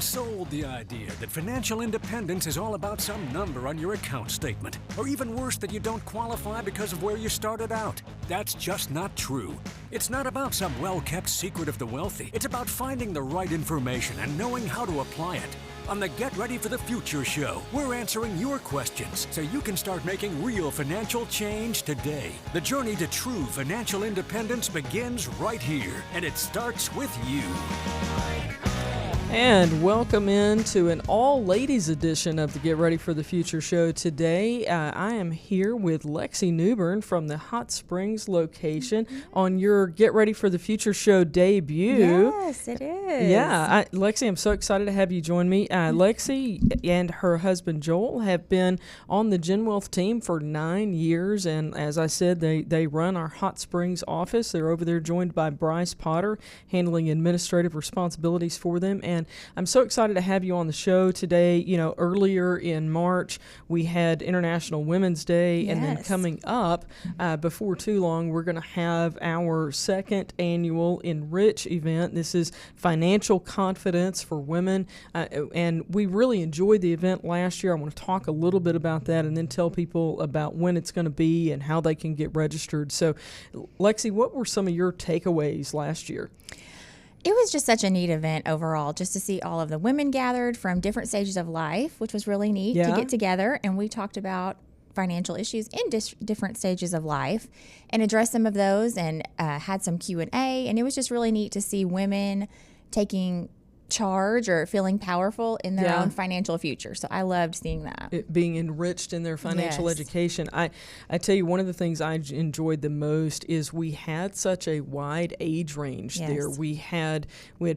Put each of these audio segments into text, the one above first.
been sold the idea that financial independence is all about some number on your account statement, or even worse, that you don't qualify because of where you started out. That's just not true. It's not about some well-kept secret of the wealthy. It's about finding the right information and knowing how to apply it. On the Get Ready for the Future show, we're answering your questions so you can start making real financial change today. The journey to true financial independence begins right here, and it starts with you. And welcome into an all-ladies edition of the Get Ready for the Future show today. I am here with Lexi Newbern from the Hot Springs location on your Get Ready for the Future show debut. Yes, it is. Yeah, Lexi, I'm so excited to have you join me. Lexi and her husband Joel have been on the GenWealth team for 9 years, and as I said, they run our Hot Springs office. They're over there joined by Bryce Potter, handling administrative responsibilities for them. And I'm so excited to have you on the show today. You know, earlier in March, we had International Women's Day, and then coming up, before too long, we're going to have our second annual Enrich event. This is financial confidence for women, and we really enjoyed the event last year. I want to talk a little bit about that and then tell people about when it's going to be and how they can get registered. So, Lexi, what were some of your takeaways last year? It was just such a neat event overall, just to see all of the women gathered from different stages of life, which was really neat to get together. And we talked about financial issues in different stages of life and addressed some of those, and had some Q&A. And it was just really neat to see women taking charge or feeling powerful in their own financial future. So I loved seeing that. It being enriched in their financial education. I tell you, one of the things I enjoyed the most is we had such a wide age range there. We had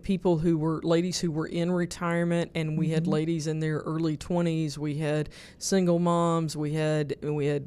people who were ladies who were in retirement, and we had ladies in their early 20s. We had single moms, we had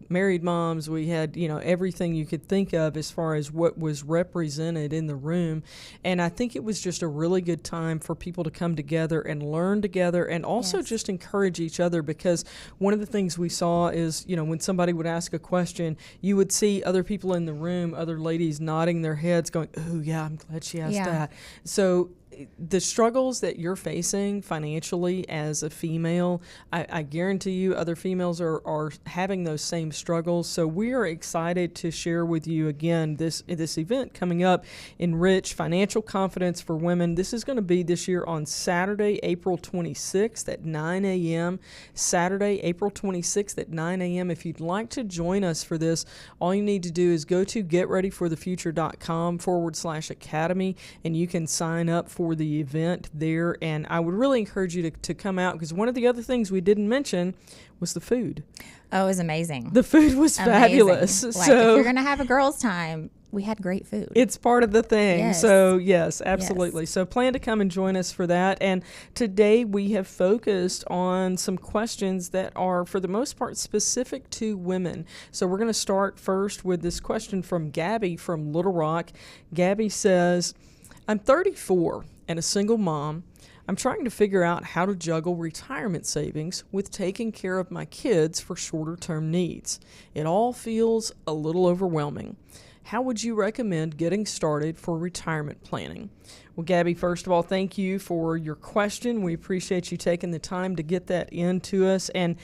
married moms, we had, everything you could think of as far as what was represented in the room. And I think it was just a really good time for people to come together and learn together, and also just encourage each other, because one of the things we saw is, when somebody would ask a question, you would see other people in the room, other ladies nodding their heads going, "Oh yeah, I'm glad she asked that." So the struggles that you're facing financially as a female, I guarantee you other females are having those same struggles. So we are excited to share with you again this event coming up, Enrich Financial Confidence for Women. This is going to be this year on Saturday, April 26th at 9 a.m. Saturday, April 26th at 9 a.m. If you'd like to join us for this, all you need to do is go to getreadyforthefuture.com/academy, and you can sign up for the event there. And I would really encourage you to come out, because one of the other things we didn't mention was the food. Oh, it was amazing. The food was fabulous. Like, so if you're going to have a girls' time, we had great food. It's part of the thing. Yes. So yes, absolutely. Yes. So plan to come and join us for that. And today we have focused on some questions that are, for the most part, specific to women. So we're going to start first with this question from Gabby from Little Rock. Gabby says, "I'm 34 and a single mom. I'm trying to figure out how to juggle retirement savings with taking care of my kids for shorter term needs. It all feels a little overwhelming. How would you recommend getting started for retirement planning?" Well, Gabby, first of all, thank you for your question. We appreciate you taking the time to get that into us. And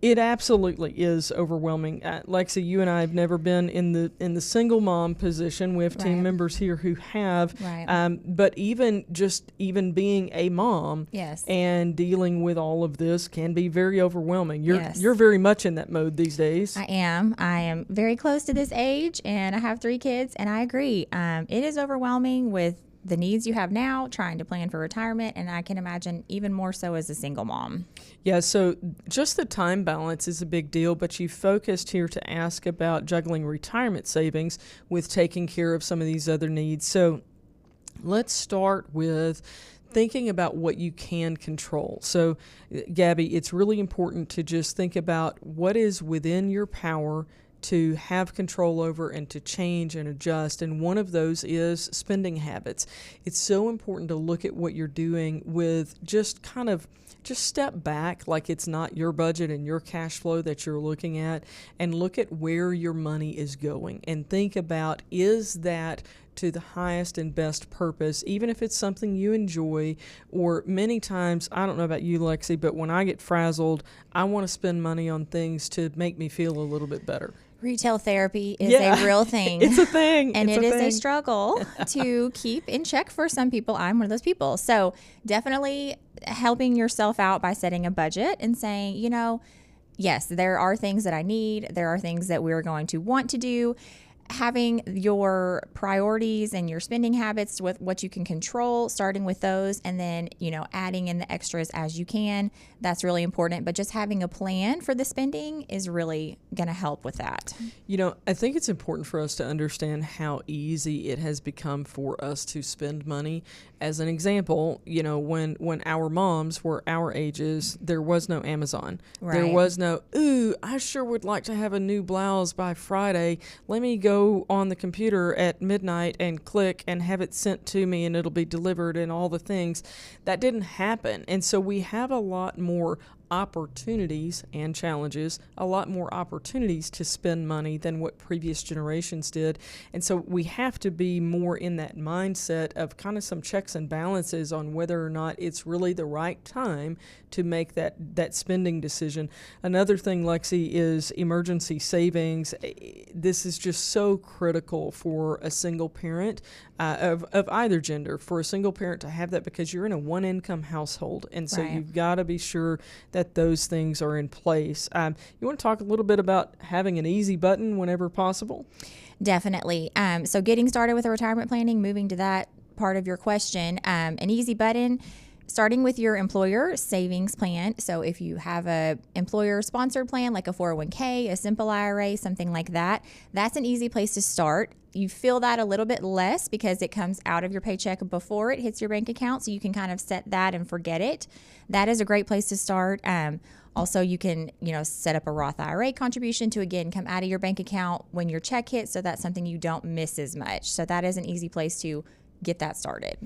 it absolutely is overwhelming. Lexi, you and I have never been in the single mom position. We have team members here who have. But even being a mom and dealing with all of this can be very overwhelming. You're very much in that mode these days. I am very close to this age, and I have 3 kids, and I agree. It is overwhelming with the needs you have now, trying to plan for retirement, and I can imagine even more so as a single mom. Yeah, so just the time balance is a big deal, but you focused here to ask about juggling retirement savings with taking care of some of these other needs. So let's start with thinking about what you can control. So, Gabby, it's really important to just think about what is within your power to have control over and to change and adjust. And one of those is spending habits. It's so important to look at what you're doing with just step back, like it's not your budget and your cash flow that you're looking at, and look at where your money is going and think about, is that to the highest and best purpose, even if it's something you enjoy. Or many times, I don't know about you, Lexi, but when I get frazzled, I want to spend money on things to make me feel a little bit better. Retail therapy is a real thing. It's a thing. And it is a struggle to keep in check for some people. I'm one of those people. So definitely helping yourself out by setting a budget and saying, you know, yes, there are things that I need. There are things that we're going to want to do. Having your priorities and your spending habits with what you can control, starting with those, and then, you know, adding in the extras as you can. That's really important. But just having a plan for the spending is really going to help with that. You know, I think it's important for us to understand how easy it has become for us to spend money. As an example, you know, when our moms were our ages, there was no Amazon. Right. There was no, ooh, I sure would like to have a new blouse by Friday. Let me go on the computer at midnight and click and have it sent to me and it'll be delivered and all the things. That didn't happen. And so we have a lot more opportunities and challenges, a lot more opportunities to spend money than what previous generations did. And so we have to be more in that mindset of kind of some checks and balances on whether or not it's really the right time to make that spending decision. Another thing, Lexi, is emergency savings. This is just so critical for a single parent of either gender, for a single parent to have that, because you're in a one-income household. And so you've got to be sure that those things are in place. You want to talk a little bit about having an easy button whenever possible? Definitely. So getting started with a retirement planning, moving to that part of your question, an easy button, starting with your employer savings plan. So if you have a employer sponsored plan, like a 401k, a simple IRA, something like that, that's an easy place to start. You feel that a little bit less because it comes out of your paycheck before it hits your bank account. So you can kind of set that and forget it. That is a great place to start. Also, you can, set up a Roth IRA contribution to, again, come out of your bank account when your check hits. So that's something you don't miss as much. So that is an easy place to get that started.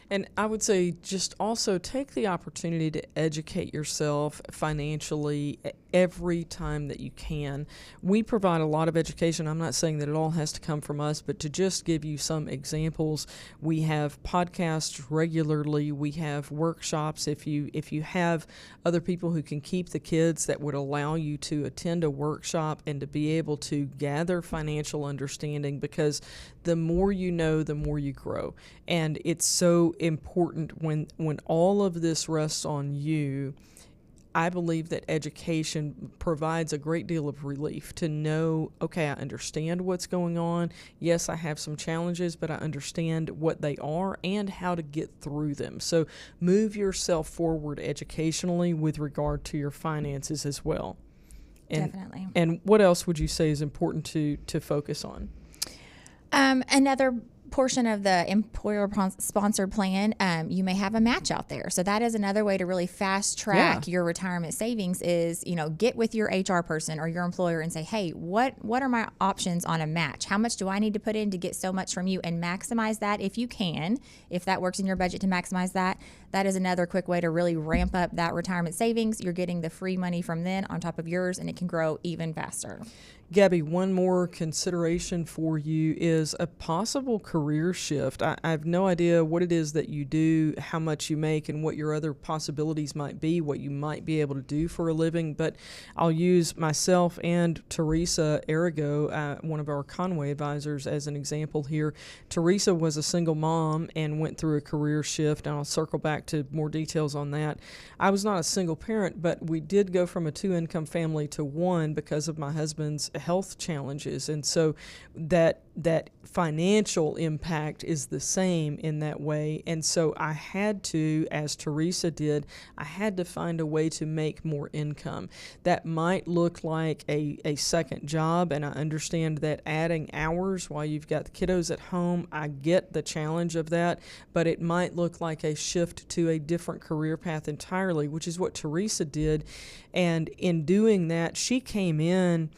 And I would say just also take the opportunity to educate yourself financially every time that you can. We provide a lot of education. I'm not saying that it all has to come from us, but to just give you some examples, we have podcasts regularly. We have workshops. If you have other people who can keep the kids, that would allow you to attend a workshop and to be able to gather financial understanding, because the more you know, the more you grow. And it's so important when all of this rests on you. I believe that education provides a great deal of relief to know, okay, I understand what's going on. Yes, I have some challenges, but I understand what they are and how to get through them. So move yourself forward educationally with regard to your finances as well. Definitely. And what else would you say is important to focus on? Another portion of the employer sponsored plan, you may have a match out there. So that is another way to really fast track your retirement savings is, get with your HR person or your employer and say, hey, what are my options on a match? How much do I need to put in to get so much from you? And maximize that if you can. If that works in your budget to maximize that, that is another quick way to really ramp up that retirement savings. You're getting the free money from then on top of yours, and it can grow even faster. Gabby, one more consideration for you is a possible career shift. I have no idea what it is that you do, how much you make, and what your other possibilities might be, what you might be able to do for a living, but I'll use myself and Teresa Arago, one of our Conway advisors, as an example here. Teresa was a single mom and went through a career shift, and I'll circle back to more details on that. I was not a single parent, but we did go from a 2-income family to one because of my husband's health challenges, and so that financial impact is the same in that way. And so I had to, as Teresa did, I had to find a way to make more income. That might look like a second job, and I understand that adding hours while you've got the kiddos at home, I get the challenge of that, but it might look like a shift to a different career path entirely, which is what Teresa did. And in doing that, she came in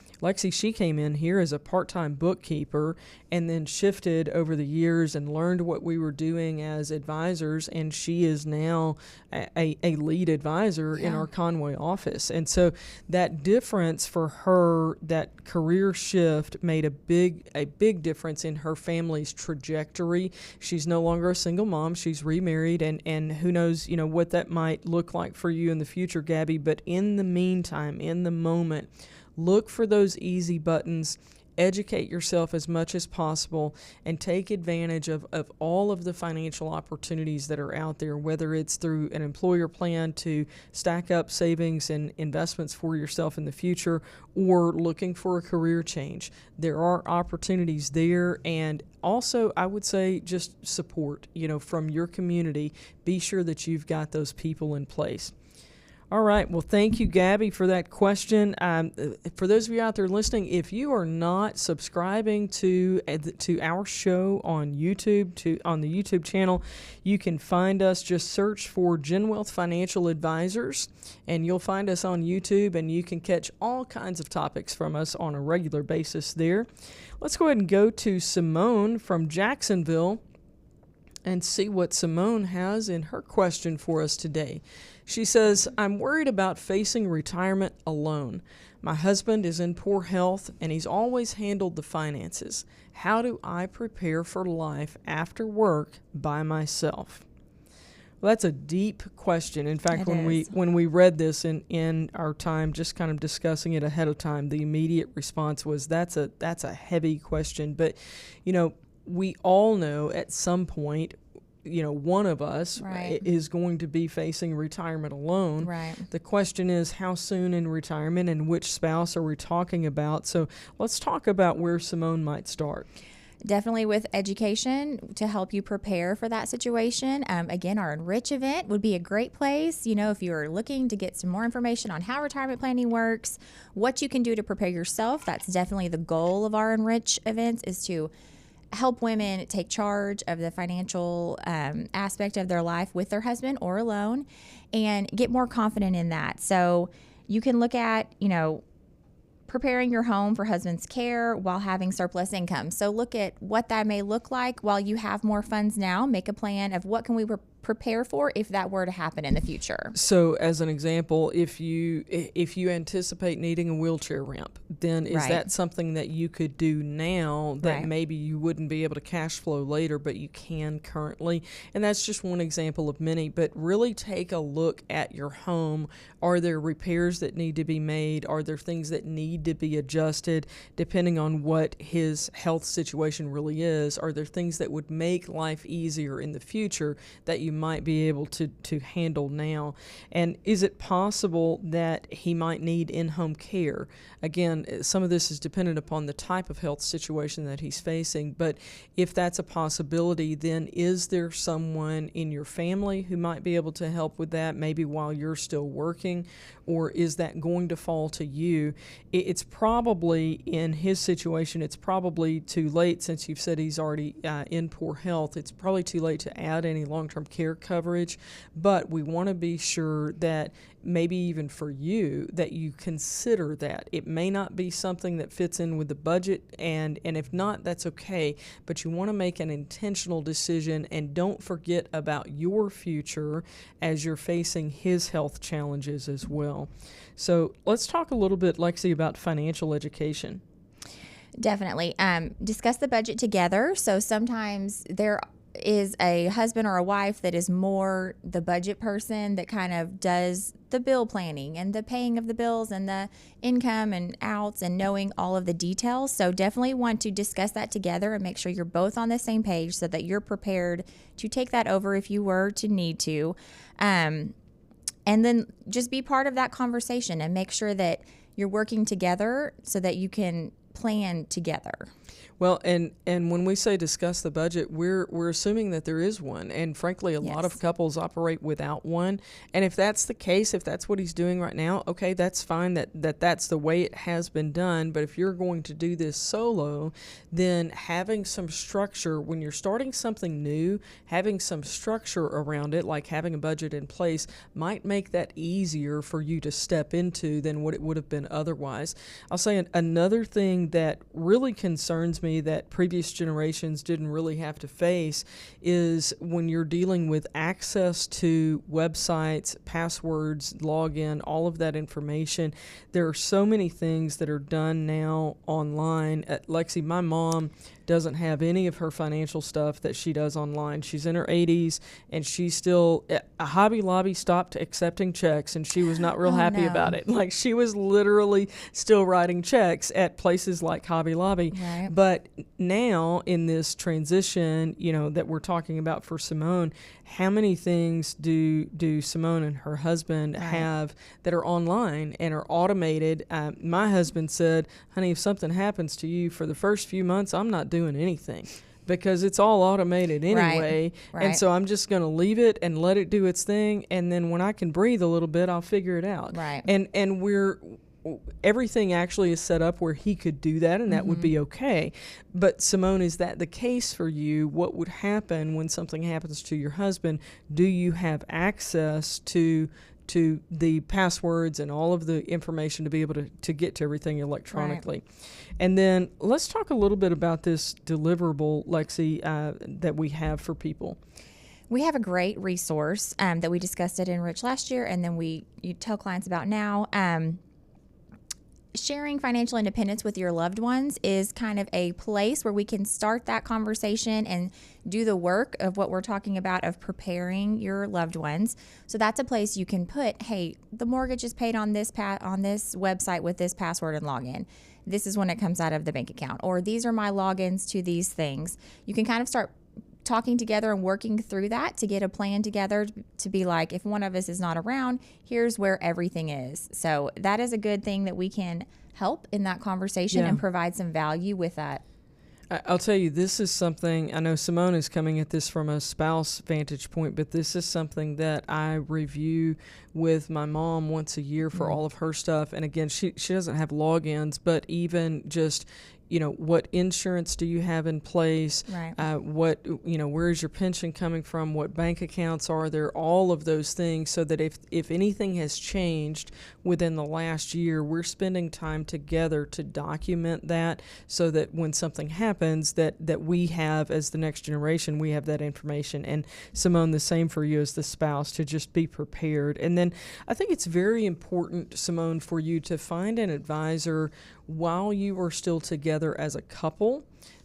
here as a part-time bookkeeper, and then shifted over the years and learned what we were doing as advisors, and she is now a lead advisor in our Conway office. And so that difference for her, that career shift, made a big difference in her family's trajectory. She's no longer a single mom. She's remarried, and who knows, what that might look like for you in the future, Gabby. But in the meantime, in the moment, look for those easy buttons. Educate yourself as much as possible and take advantage of all of the financial opportunities that are out there, whether it's through an employer plan to stack up savings and investments for yourself in the future, or looking for a career change. There are opportunities there, and also I would say just support, from your community. Be sure that you've got those people in place. All right. Well, thank you, Gabby, for that question. For those of you out there listening, if you are not subscribing to our show on YouTube, on the YouTube channel, you can find us. Just search for GenWealth Financial Advisors, and you'll find us on YouTube, and you can catch all kinds of topics from us on a regular basis there. Let's go ahead and go to Simone from Jacksonville and see what Simone has in her question for us today. She says, I'm worried about facing retirement alone. My husband is in poor health, and he's always handled the finances. How do I prepare for life after work by myself? Well, that's a deep question. In fact, when we read this in our time, just kind of discussing it ahead of time, the immediate response was that's a heavy question. But, we all know at some point, one of us is going to be facing retirement alone. Right. The question is, how soon in retirement, and which spouse are we talking about? So let's talk about where Simone might start. Definitely with education to help you prepare for that situation. Again, our Enrich event would be a great place. If you're looking to get some more information on how retirement planning works, what you can do to prepare yourself, that's definitely the goal of our Enrich events, is to help women take charge of the financial aspect of their life with their husband or alone, and get more confident in that. So you can look at, preparing your home for husband's care while having surplus income. So look at what that may look like while you have more funds now. Make a plan of what can we prepare for if that were to happen in the future. So as an example, if you anticipate needing a wheelchair ramp, then is that something that you could do now that maybe you wouldn't be able to cash flow later, but you can currently? And that's just one example of many. But really take a look at your home. Are there repairs that need to be made? Are there things that need to be adjusted depending on what his health situation really is? Are there things that would make life easier in the future that you might be able to handle now? And is it possible that he might need in-home care? Again, some of this is dependent upon the type of health situation that he's facing, but if that's a possibility, then is there someone in your family who might be able to help with that, maybe while you're still working, or is that going to fall to you? It's probably, in his situation, it's probably too late, since you've said he's already in poor health. It's probably too late to add any long-term care coverage, but we want to be sure that maybe even for you, that you consider that. It may not be something that fits in with the budget, and if not, that's okay, but you want to make an intentional decision, and don't forget about your future as you're facing his health challenges as well. So let's talk a little bit, Lexi, about financial education. Definitely. Discuss the budget together. So sometimes there is a husband or a wife that is more the budget person, that kind of does the bill planning and the paying of the bills and the income and outs and knowing all of the details. So definitely want to discuss that together and make sure you're both on the same page so that you're prepared to take that over if you were to need to. And then just be part of that conversation and make sure that you're working together so that you can plan together. Well, and when we say discuss the budget, we're assuming that there is one, and frankly, a lot of couples operate without one. And if that's the case, if that's what he's doing right now, okay, that's fine. That's the way it has been done. But if you're going to do this solo, then having some structure when you're starting something new, having some structure around it, like having a budget in place, might make that easier for you to step into than what it would have been otherwise. I'll say another thing that really concerns concerns me that previous generations didn't really have to face is when you're dealing with access to websites, passwords, login, all of that information. There are so many things that are done now online. Lexi, my mom doesn't have any of her financial stuff that she does online. She's in her 80s, and she still, Hobby Lobby stopped accepting checks, and she was not real happy about it. Like, she was literally still writing checks at places like Hobby Lobby. Right. But now in this transition, that we're talking about for Simone, how many things do Simone and her husband have that are online and are automated? My husband said, honey, if something happens to you for the first few months, I'm not doing anything because it's all automated anyway. Right. And so I'm just going to leave it and let it do its thing. And then when I can breathe a little bit, I'll figure it out. Right. And everything actually is set up where he could do that, and that would be okay. But Simone, is that the case for you? What would happen when something happens to your husband? Do you have access to the passwords and all of the information to be able to get to everything electronically? Right. And then let's talk a little bit about this deliverable, Lexi, that we have for people. We have a great resource that we discussed at Enrich last year, and then you tell clients about now. Sharing financial independence with your loved ones is kind of a place where we can start that conversation and do the work of what we're talking about of preparing your loved ones. So that's a place you can put, hey, the mortgage is paid on this website with this password and login. This is when it comes out of the bank account, or these are my logins to these things. You can kind of start talking together and working through that to get a plan together to be like, if one of us is not around, here's where everything is. So that is a good thing that we can help in that conversation and provide some value with that. I'll tell you, this is something, I know Simone is coming at this from a spouse vantage point, but this is something that I review with my mom once a year for all of her stuff. And again, she doesn't have logins, but even just, what insurance do you have in place? Right. Where is your pension coming from? What bank accounts are there? All of those things, so that if anything has changed within the last year, we're spending time together to document that, so that when something happens, that we have, as the next generation, we have that information. And Simone, the same for you as the spouse, to just be prepared. And then I think it's very important, Simone, for you to find an advisor while you are still together as a couple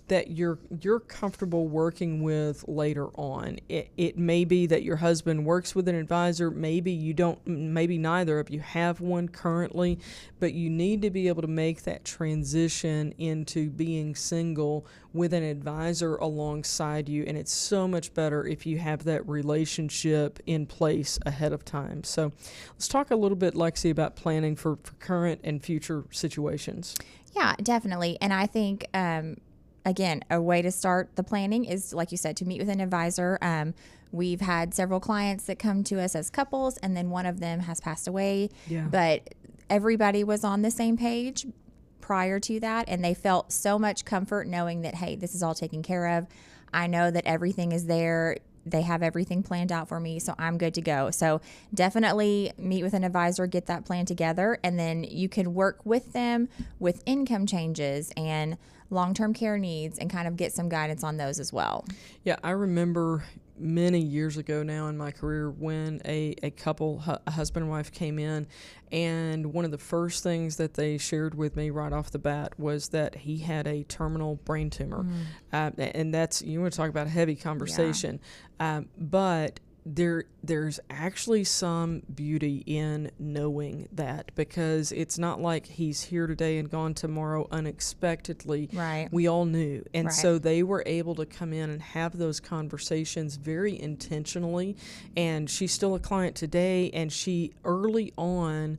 that you're comfortable working with later on. It may be that your husband works with an advisor, maybe you don't, maybe neither of you have one currently, but you need to be able to make that transition into being single with an advisor alongside you, and it's so much better if you have that relationship in place ahead of time. So let's talk a little bit, Lexi, about planning for current and future situations. Yeah, definitely. And I think again, a way to start the planning is, like you said, to meet with an advisor. We've had several clients that come to us as couples, and then one of them has passed away. Yeah. But everybody was on the same page prior to that, and they felt so much comfort knowing that, hey, this is all taken care of. I know that everything is there. They have everything planned out for me, so I'm good to go. So definitely meet with an advisor, get that plan together, and then you can work with them with income changes and long-term care needs and kind of get some guidance on those as well. Yeah, I remember many years ago now in my career when a couple, a husband and wife, came in, and one of the first things that they shared with me right off the bat was that he had a terminal brain tumor. And that's, you want to talk about a heavy conversation. Yeah. But there's actually some beauty in knowing that, because it's not like he's here today and gone tomorrow unexpectedly. Right. We all knew. And so they were able to come in and have those conversations very intentionally. And she's still a client today, and she early on,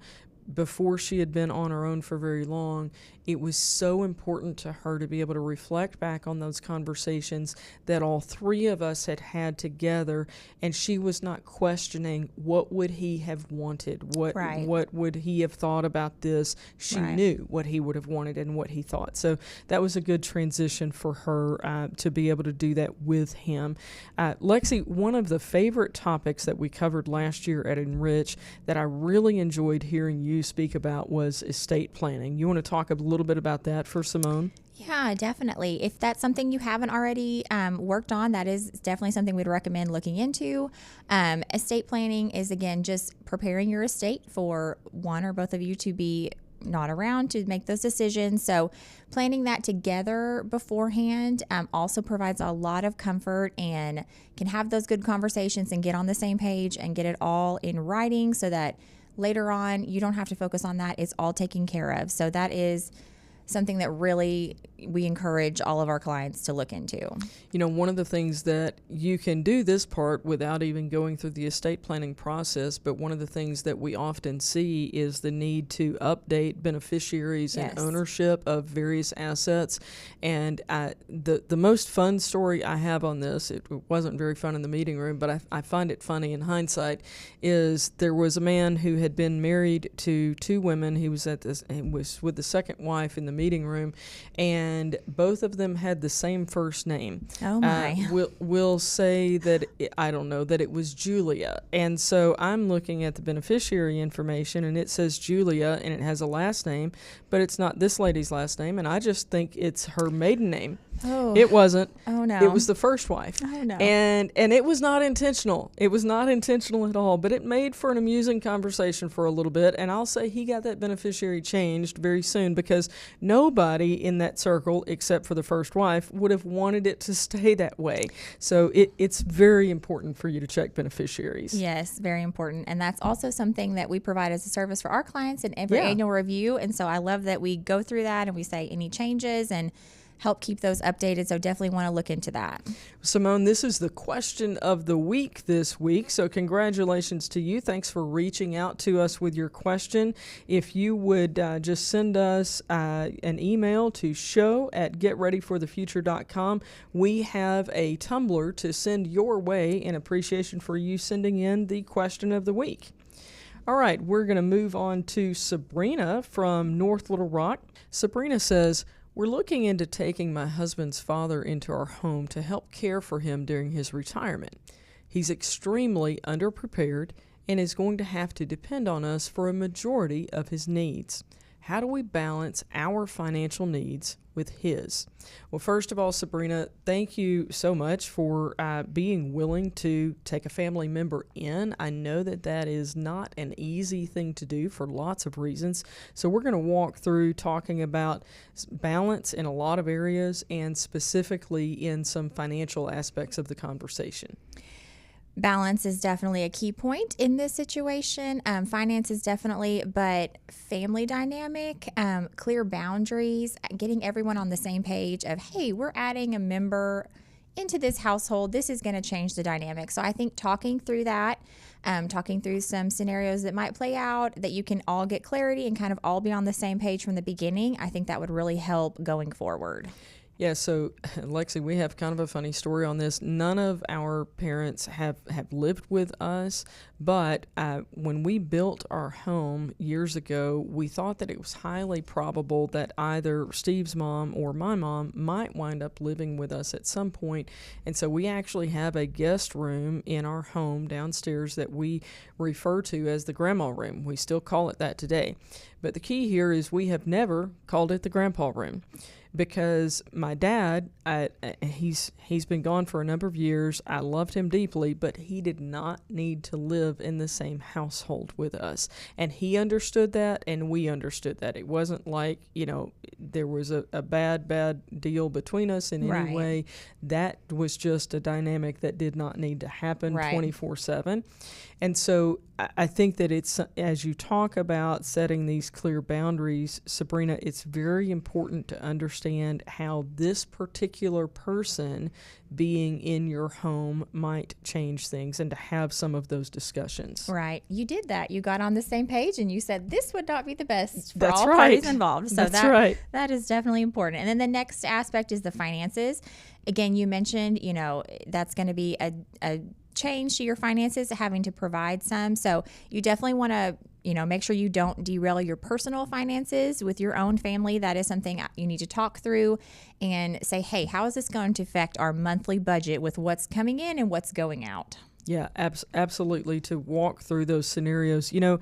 before she had been on her own for very long, it was so important to her to be able to reflect back on those conversations that all three of us had had together, and she was not questioning what would he have wanted, what would he have thought about this. She knew what he would have wanted and what he thought. So that was a good transition for her to be able to do that with him. Lexi, one of the favorite topics that we covered last year at Enrich that I really enjoyed hearing you speak about was estate planning. You want to talk a little bit about that for Simone? Yeah, definitely. If that's something you haven't already worked on, that is definitely something we'd recommend looking into. Estate planning is, again, just preparing your estate for one or both of you to be not around to make those decisions. So planning that together beforehand also provides a lot of comfort and can have those good conversations and get on the same page and get it all in writing so that later on you don't have to focus on that. It's all taken care of. So that is something that really we encourage all of our clients to look into. You know, one of the things that you can do this part without even going through the estate planning process, but one of the things that we often see is the need to update beneficiaries and ownership of various assets. And the most fun story I have on this, it wasn't very fun in the meeting room, but I find it funny in hindsight, is there was a man who had been married to two women. He was with the second wife in the meeting room, and both of them had the same first name. Oh my! We'll say that that it was Julia, and so I'm looking at the beneficiary information, and it says Julia, and it has a last name, but it's not this lady's last name, and I just think it's her maiden name. Oh, it wasn't. Oh no! It was the first wife. Oh no! And it was not intentional. It was not intentional at all. But it made for an amusing conversation for a little bit. And I'll say he got that beneficiary changed very soon because nobody in that circle, except for the first wife, would have wanted it to stay that way. So it's very important for you to check beneficiaries. Yes, very important. And that's also something that we provide as a service for our clients in every annual review. And so I love that we go through that and we say any changes and help keep those updated. So definitely want to look into that. Simone, this is the question of the week this week. So congratulations to you. Thanks for reaching out to us with your question. If you would just send us an email to show@getreadyforthefuture.com. We have a tumbler to send your way in appreciation for you sending in the question of the week. All right, we're going to move on to Sabrina from North Little Rock. Sabrina says, we're looking into taking my husband's father into our home to help care for him during his retirement. He's extremely underprepared and is going to have to depend on us for a majority of his needs. How do we balance our financial needs with his? Well, first of all, Sabrina, thank you so much for being willing to take a family member in. I know that is not an easy thing to do for lots of reasons. So we're going to walk through talking about balance in a lot of areas and specifically in some financial aspects of the conversation. Balance is definitely a key point in this situation. Finance is definitely, but family dynamic, clear boundaries, getting everyone on the same page of, hey, we're adding a member into this household. This is going to change the dynamic. So I think talking through that, talking through some scenarios that might play out, that you can all get clarity and kind of all be on the same page from the beginning, I think that would really help going forward. Yeah, so Lexi, we have kind of a funny story on this. None of our parents have lived with us, but when we built our home years ago, we thought that it was highly probable that either Steve's mom or my mom might wind up living with us at some point. And so we actually have a guest room in our home downstairs that we refer to as the grandma room. We still call it that today. But the key here is we have never called it the grandpa room. Because my dad, he's been gone for a number of years. I loved him deeply, but he did not need to live in the same household with us. And he understood that, and we understood that. It wasn't like, there was a bad deal between us in any way. That was just a dynamic that did not need to happen 24/7. And so I think that it's, as you talk about setting these clear boundaries, Sabrina, it's very important to understand how this particular person being in your home might change things and to have some of those discussions. Right. You did that. You got on the same page and you said this would not be the best for That's all right. parties involved. So That's that is definitely important. And then the next aspect is the finances. Again, you mentioned, that's going to be a change to your finances, having to provide some. So you definitely want to, make sure you don't derail your personal finances with your own family. That is something you need to talk through and say, hey, how is this going to affect our monthly budget with what's coming in and what's going out? Yeah, absolutely, to walk through those scenarios. You know,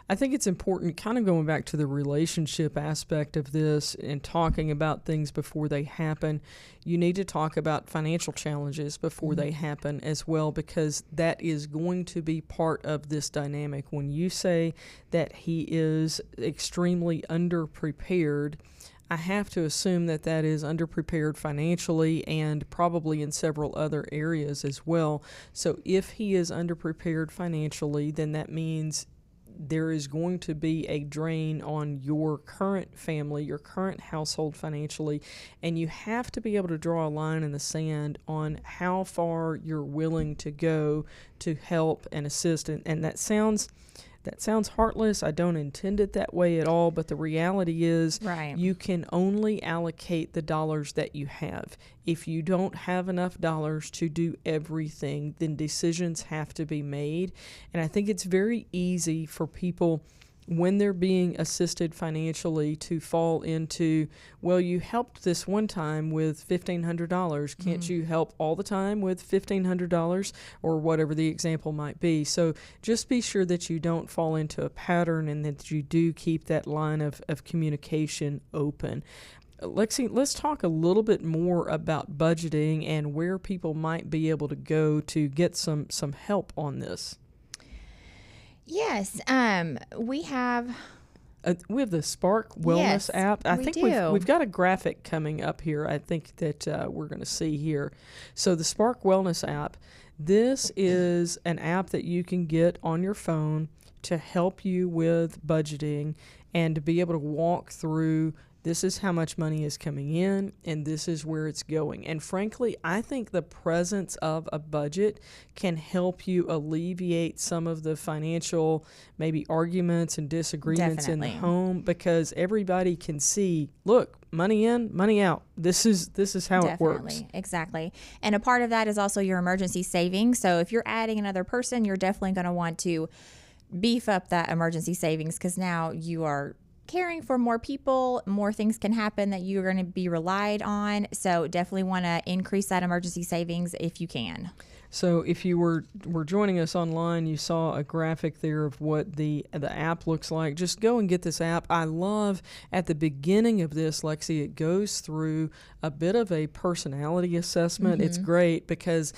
I think it's important, kind of going back to the relationship aspect of this and talking about things before they happen. You need to talk about financial challenges before they happen as well, because that is going to be part of this dynamic. When you say that he is extremely underprepared, I have to assume that that is underprepared financially and probably in several other areas as well. So if he is underprepared financially, then that means there is going to be a drain on your current family, your current household financially, and you have to be able to draw a line in the sand on how far you're willing to go to help and assist. And that sounds heartless. I don't intend it that way at all, but the reality is you can only allocate the dollars that you have. If you don't have enough dollars to do everything, then decisions have to be made. And I think it's very easy for people, when they're being assisted financially, to fall into, well, you helped this one time with $1,500. Can't you help all the time with $1,500, or whatever the example might be? So just be sure that you don't fall into a pattern and that you do keep that line of communication open. Lexi, let's talk a little bit more about budgeting and where people might be able to go to get some help on this. Yes, we have the Spark Wellness app. I think we've got a graphic coming up here, I think, that we're going to see here. So the Spark Wellness app, this is an app that you can get on your phone to help you with budgeting and to be able to walk through, this is how much money is coming in, and this is where it's going. And frankly, I think the presence of a budget can help you alleviate some of the financial maybe arguments and disagreements in the home, because everybody can see, look, money in, money out. This is how it works. Exactly. And a part of that is also your emergency savings. So if you're adding another person, you're definitely going to want to beef up that emergency savings, because now you are caring for more people, more things can happen that you're going to be relied on. So definitely want to increase that emergency savings if you can. So if you were joining us online, you saw a graphic there of what the app looks like. Just go and get this app. I love at the beginning of this, Lexi, it goes through a bit of a personality assessment. It's great because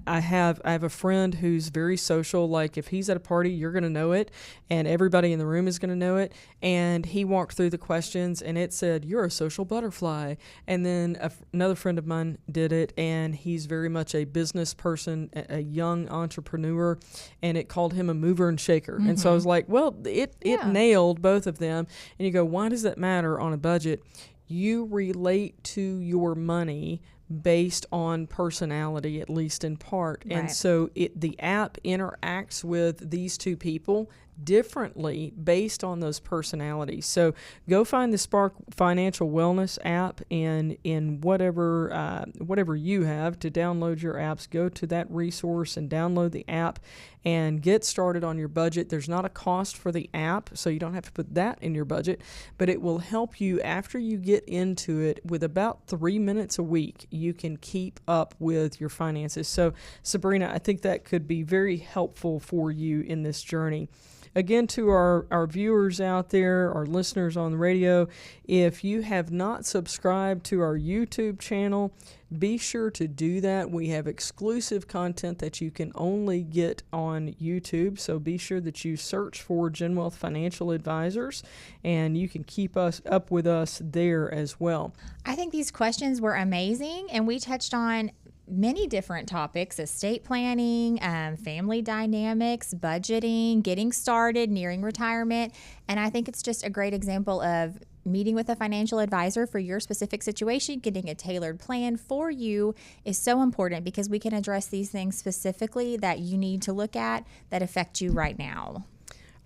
I have a friend who's very social. Like if he's at a party, you're going to know it, and everybody in the room is going to know it. And he walked through the questions, and it said, "You're a social butterfly." And then another friend of mine did it, and he's very much a business person, a young entrepreneur, and it called him a mover and shaker. And so I was like, well, it nailed both of them. And you go, why does that matter on a budget? You relate to your money based on personality, at least in part. Right. And so the app interacts with these two people differently based on those personalities. So go find the Spark Financial Wellness app in whatever you have to download your apps. Go to that resource and download the app and get started on your budget. There's not a cost for the app, so you don't have to put that in your budget, but it will help you after you get into it. With about 3 minutes a week, you can keep up with your finances. So Sabrina, I think that could be very helpful for you in this journey. Again, to our viewers out there, our listeners on the radio, if you have not subscribed to our YouTube channel, be sure to do that. We have exclusive content that you can only get on YouTube, so be sure that you search for GenWealth Financial Advisors, and you can keep us up with us there as well. I think these questions were amazing, and we touched on many different topics: estate planning, family dynamics, budgeting, getting started, nearing retirement. And I think it's just a great example of meeting with a financial advisor for your specific situation. Getting a tailored plan for you is so important, because we can address these things specifically that you need to look at that affect you right now.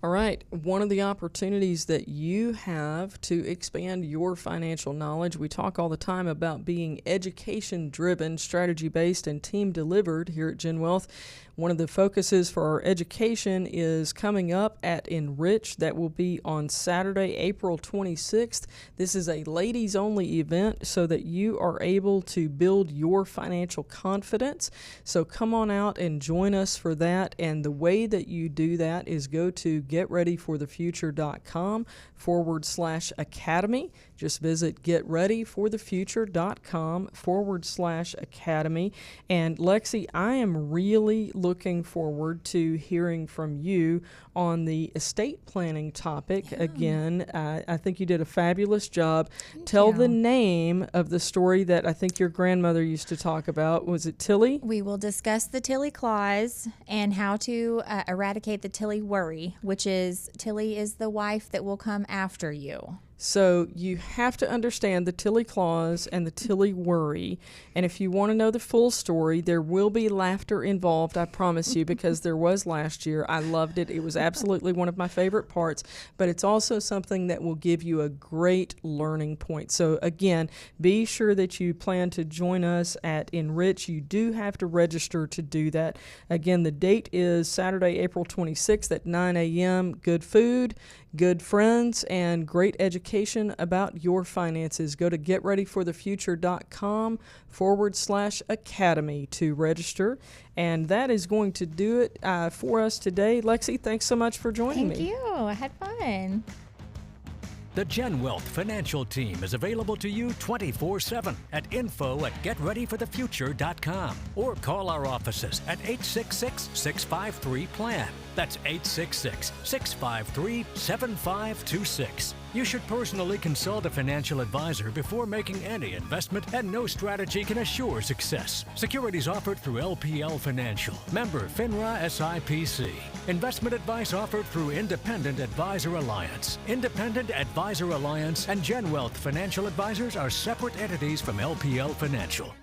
All right, one of the opportunities that you have to expand your financial knowledge, we talk all the time about being education-driven, strategy-based, and team-delivered here at GenWealth. One of the focuses for our education is coming up at Enrich. That will be on Saturday, April 26th. This is a ladies-only event so that you are able to build your financial confidence. So come on out and join us for that. And the way that you do that is go to getreadyforthefuture.com/academy. Just visit getreadyforthefuture.com/academy. And Lexi, I am really looking forward to hearing from you on the estate planning topic again. I think you did a fabulous job. Tell the name of the story that I think your grandmother used to talk about. Was it Tilly? We will discuss the Tilly clause and how to eradicate the Tilly worry, which is Tilly is the wife that will come after you. So you have to understand the Tilly clause and the Tilly worry. And if you want to know the full story, there will be laughter involved, I promise you, because there was last year. I loved it. It was absolutely one of my favorite parts, but it's also something that will give you a great learning point. So again, be sure that you plan to join us at Enrich. You do have to register to do that. Again, the date is Saturday, April 26th at 9 a.m. Good food, good friends, and great education about your finances. Go to getreadyforthefuture.com/academy to register. And that is going to do it for us today. Lexi, thanks so much for joining me. Thank you. I had fun. The Gen Wealth Financial Team is available to you 24/7 at info@getreadyforthefuture.com or call our offices at 866-653-PLAN. That's 866-653-7526. You should personally consult a financial advisor before making any investment, and no strategy can assure success. Securities offered through LPL Financial. Member FINRA SIPC. Investment advice offered through Independent Advisor Alliance. Independent Advisor Alliance and Gen Wealth Financial Advisors are separate entities from LPL Financial.